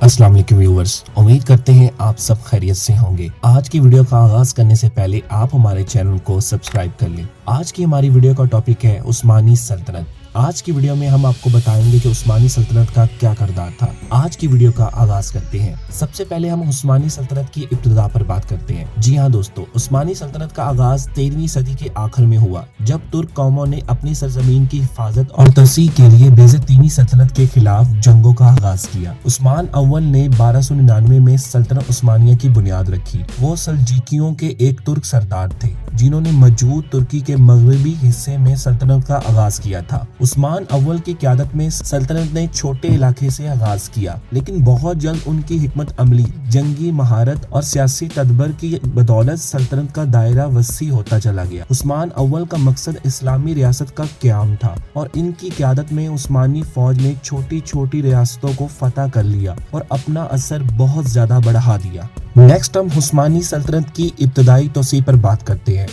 अस्सलाम वालेकुम व्यूअर्स, उम्मीद करते हैं आप सब खैरियत से होंगे। आज की वीडियो का आगाज करने से पहले आप हमारे चैनल को सब्सक्राइब कर लें। आज की हमारी वीडियो का टॉपिक है उस्मानी सल्तनत। आज की वीडियो में हम आपको बताएंगे कि उस्मानी सल्तनत का क्या किरदार था। आज की वीडियो का आगाज करते हैं। सबसे पहले हम उस्मानी सल्तनत की इब्तिदा पर बात करते हैं। जी हाँ दोस्तों, उस्मानी सल्तनत का आगाज 13वीं सदी के आखिर में हुआ, जब तुर्क कौमों ने अपनी सरजमीन की हिफाजत और तोसीह के लिए बेज़तीनी सल्तनत के खिलाफ जंगों का आगाज किया। उस्मान अव्वल ने 1299 में सल्तनत उस्मानिया की बुनियाद रखी। वो सल्जीकियों के एक तुर्क सरदार थे जिन्होंने मौजूद तुर्की के मगरबी हिस्से में सल्तनत का आगाज किया था। उस्मान अव्वल की क़यादत में सल्तनत ने छोटे इलाके से आगाज किया, लेकिन बहुत जल्द उनकी हिकमत अमली, जंगी महारत और सियासी तदबर की बदौलत सल्तनत का दायरा वसी होता चला गया। उस्मान अव्वल का मकसद इस्लामी रियासत का क़याम था और इनकी क़यादत में उस्मानी फौज ने छोटी छोटी रियासतों को फतह कर लिया और अपना असर बहुत ज्यादा बढ़ा दिया। नेक्स्ट हम उस्मानी सल्तनत की इब्तदाई तोसीह पर बात करते हैं।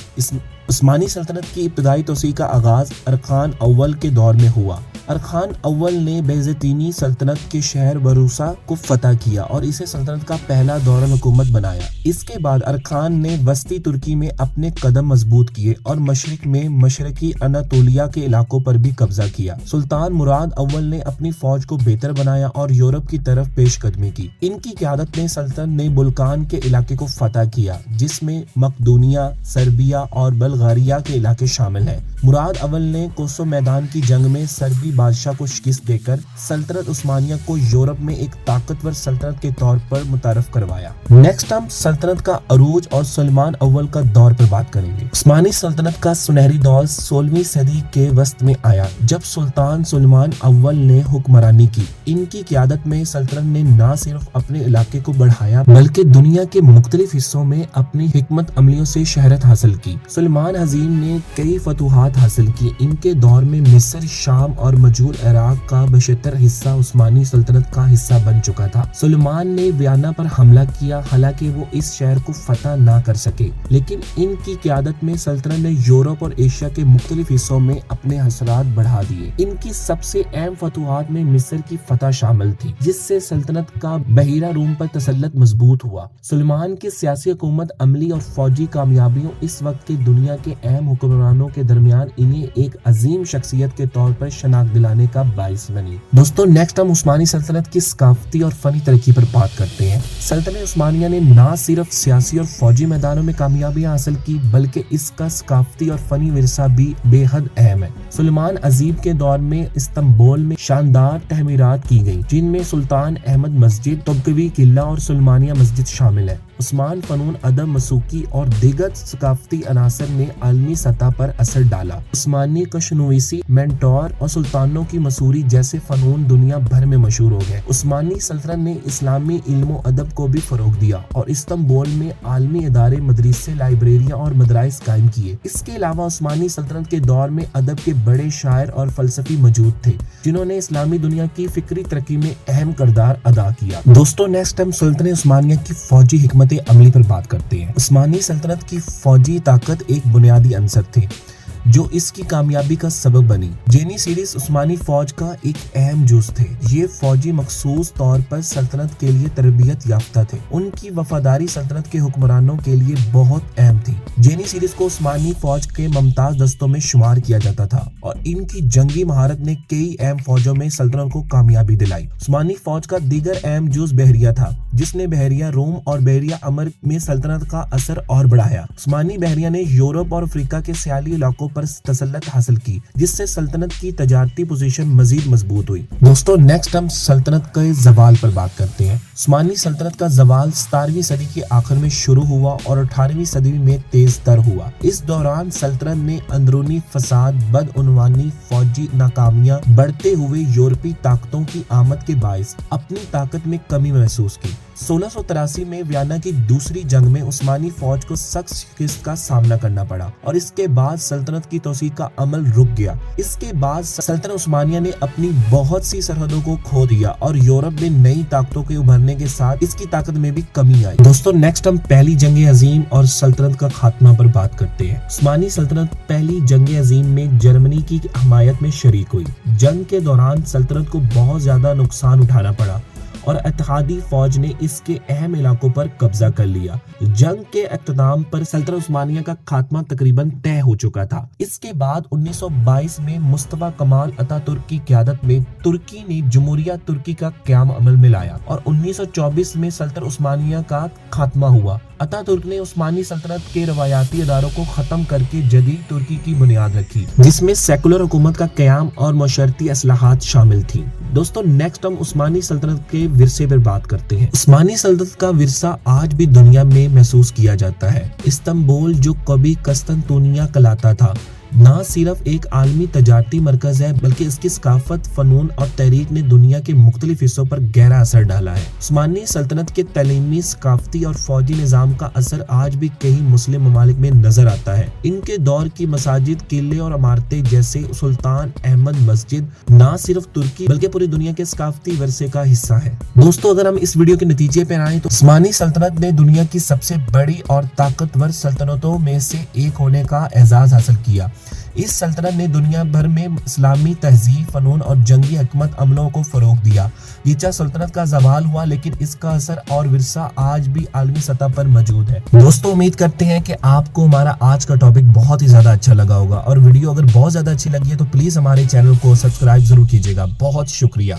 उस्मानी सल्तनत की इब्तदाई तोसीह का आगाज अरखान अव्वल के दौर में हुआ। अरखान अव्वल ने बेज़तीनी सल्तनत के शहर बरूसा को फतह किया और इसे सल्तनत का पहला दौर हुकूमत बनाया। इसके बाद अरखान ने वस्ती तुर्की में अपने कदम मजबूत किए और मशरिक में मशरकी अनातोलिया के इलाकों पर भी कब्जा किया। सुल्तान मुराद अव्वल ने अपनी फौज को बेहतर बनाया और यूरोप की तरफ पेशकदमी की। इनकी क़यादत में सल्तनत ने बुल्कान के इलाके को फतह किया, जिसमें मकदूनिया, सर्बिया और बल्गारिया के इलाके शामिल हैं। मुराद अव्वल ने कोसो मैदान की जंग में सर्बी बादशाह को शिकस्त देकर सल्तनत उस्मानिया को यूरोप में एक ताकतवर सल्तनत के तौर पर मुतारफ करवाया। नेक्स्ट हम सल्तनत का अरूज और सुलेमान अव्वल का दौर पर बात करेंगे। उस्मानी सल्तनत का सुनहरी दौर 16वीं सदी के वस्त में आया, जब सुल्तान सुलेमान अव्वल ने हुक्मरानी की। इनकी क़यादत में सल्तनत ने न सिर्फ अपने इलाके को बढ़ाया, बल्कि दुनिया के मुख्तलिफ हिस्सों में अपनी हिकमत अमलियों से शहरत हासिल की। सुलेमान अजीम ने कई फतूहात हासिल की। इनके दौर में मिस्र, शाम और मजूर इराक का बशतर हिस्सा उस्मानी सल्तनत का हिस्सा बन चुका था। सुलेमान ने वियना पर हमला किया, हालांकि वो इस शहर को फतह ना कर सके, लेकिन इनकी क़यादत में सल्तनत ने यूरोप और एशिया के मुख्तलिफ हिस्सों में अपने असरात बढ़ा दिए। इनकी सबसे अहम फतूहात में मिस्र की फतह शामिल थी, जिससे सल्तनत का बहिरा रूम पर तसल्लुत मजबूत हुआ। सुलेमान की सियासी हुकूमत अमली और फौजी कामयाबियों इस वक्त के दुनिया के अहम हुक्मरानों के दरमियान इन्हें एक अजीम शख्सियत के तौर पर शनाख्त दिलाने का बाइस बनी। दोस्तों, नेक्स्ट हम उस्मानी सल्तनत की सकाफती और फनी तरक्की पर बात करते हैं। सल्तनत उस्मानिया ने न सिर्फ सियासी और फौजी मैदानों में कामयाबियां हासिल की, बल्कि इसका सकाफती और फनी विरसा भी बेहद अहम है। सुलेमान अजीब के दौर में इस्तांबुल में शानदार तहमीरात की गई, जिनमें सुल्तान अहमद मस्जिद, तोबकवी किला और सुलेमानिया मस्जिद शामिल है। उस्मान फनून, अदब, मसूकी और दीगर सकाफती अनासर ने आलमी सतह पर असर डाला। उस्मानी कशनवीसी, मेंटोर और सुल्तानों की मसूरी जैसे फनून दुनिया भर में मशहूर हो गए। उस्मानी सल्तनत ने इस्लामी इल्म और अदब को भी फरोग दिया और इस्तांबुल में आलमी इदारे, मदरसे, लाइब्रेरियां और मदराइस कायम किए। इसके अलावा उस्मानी सल्तनत के दौर में अदब के बड़े शायर और फलसफी मौजूद थे, जिन्होंने इस्लामी दुनिया की फिक्री तरक्की में अहम किरदार अदा किया। दोस्तों, नेक्स्ट हम सल्तनत उस्मानिया की फौजी हिकमत अमली पर बात करते हैं। उस्मानी सल्तनत की फौजी ताकत एक बुनियादी अंसर थी जो इसकी कामयाबी का सबब बनी। जेनिसिरिस उस्मानी फौज का एक अहम जुज थे। ये फौजी मखसूस तौर पर सल्तनत के लिए तरबियत याफ्ता थे। उनकी वफादारी सल्तनत के हुक्मरानों के लिए बहुत अहम थी। जेनिसिरिस को उस्मानी फौज के मुमताज दस्तों में शुमार किया जाता था और इनकी जंगी महारत ने कई अहम फौजों में सल्तनत को कामयाबी दिलाई। उस्मानी फौज का दीगर अहम जुज बहरिया था, जिसने बहरिया रोम और बहरिया अमर में सल्तनत का असर और बढ़ाया। उस्मानी बहरिया ने यूरोप और अफ्रीका के सियाली इलाकों पर तसल्लुत हासिल की, जिससे सल्तनत की तजारती पोजीशन मजीद मजबूत हुई। दोस्तों, नेक्स्ट हम सल्तनत के जवाल पर बात करते हैं। उस्मानी सल्तनत का जवाल 17वीं सदी के आखिर में शुरू हुआ और 18वीं सदी में तेज तर हुआ। इस दौरान सल्तनत ने अंदरूनी फसाद, बदउनवानी, फौजी नाकामियां, बढ़ते हुए यूरोपी ताकतों की आमद के बायस अपनी ताकत में कमी महसूस की। 1683 में वियना की दूसरी जंग में उस्मानी फौज को सख्त शिकस्त का सामना करना पड़ा और इसके बाद सल्तनत की तोसीह का अमल रुक गया। इसके बाद सल्तनत उस्मानिया ने अपनी बहुत सी सरहदों को खो दिया और यूरोप में नई ताकतों के उभरने के साथ इसकी ताकत में भी कमी आई। दोस्तों, नेक्स्ट हम पहली जंग अजीम और सल्तनत का खात्मा पर बात करते हैं। उस्मानी सल्तनत पहली जंग अजीम में जर्मनी की हमायत में शरीक हुई। जंग के दौरान सल्तनत को बहुत ज्यादा नुकसान उठाना पड़ा اور اتحادی فوج نے اس کے اہم علاقوں پر قبضہ کر لیا۔ جنگ کے اختتام پر سلطنت عثمانیہ کا خاتمہ تقریباً طے ہو چکا تھا۔ اس کے بعد 1922 میں مصطفی کمال اتا ترک کی قیادت میں ترکی نے جمہوریہ ترکی کا قیام عمل میں لایا اور 1924 میں سلطنت عثمانیہ کا خاتمہ ہوا۔ اتا ترک نے عثمانی سلطنت کے روایتی اداروں کو ختم کر کے جدید ترکی کی بنیاد رکھی، جس میں سیکولر حکومت کا قیام اور معاشرتی اصلاحات شامل تھیں۔ دوستو نیکسٹ ہم عثمانی سلطنت کے ورثے پر بات کرتے ہیں۔ عثمانی سلطنت کا ورثہ آج بھی دنیا میں محسوس کیا جاتا ہے۔ استنبول جو کبھی قسطنطنیہ کہلاتا تھا، نہ صرف ایک عالمی تجارتی مرکز ہے بلکہ اس کی ثقافت، فنون اور تحریک نے دنیا کے مختلف حصوں پر گہرا اثر ڈالا ہے۔ عثمانی سلطنت کے تعلیمی، ثقافتی اور فوجی نظام کا اثر آج بھی کئی مسلم ممالک میں نظر آتا ہے۔ ان کے دور کی مساجد، قلعے اور عمارتیں جیسے سلطان احمد مسجد نہ صرف ترکی بلکہ پوری دنیا کے ثقافتی ورثے کا حصہ ہے۔ دوستو اگر ہم اس ویڈیو کے نتیجے پر آئیں تو عثمانی سلطنت نے دنیا کی سب سے بڑی اور طاقتور سلطنتوں میں سے ایک ہونے کا اعزاز حاصل کیا۔ اس سلطنت نے دنیا بھر میں اسلامی تہذیب، فنون اور جنگی حکمت عملوں کو فروغ دیا۔ گرچہ سلطنت کا زوال ہوا لیکن اس کا اثر اور ورثہ آج بھی عالمی سطح پر موجود ہے۔ دوستو امید کرتے ہیں کہ آپ کو ہمارا آج کا ٹاپک بہت ہی زیادہ اچھا لگا ہوگا، اور ویڈیو اگر بہت زیادہ اچھی لگی ہے تو پلیز ہمارے چینل کو سبسکرائب ضرور کیجیے گا۔ بہت شکریہ۔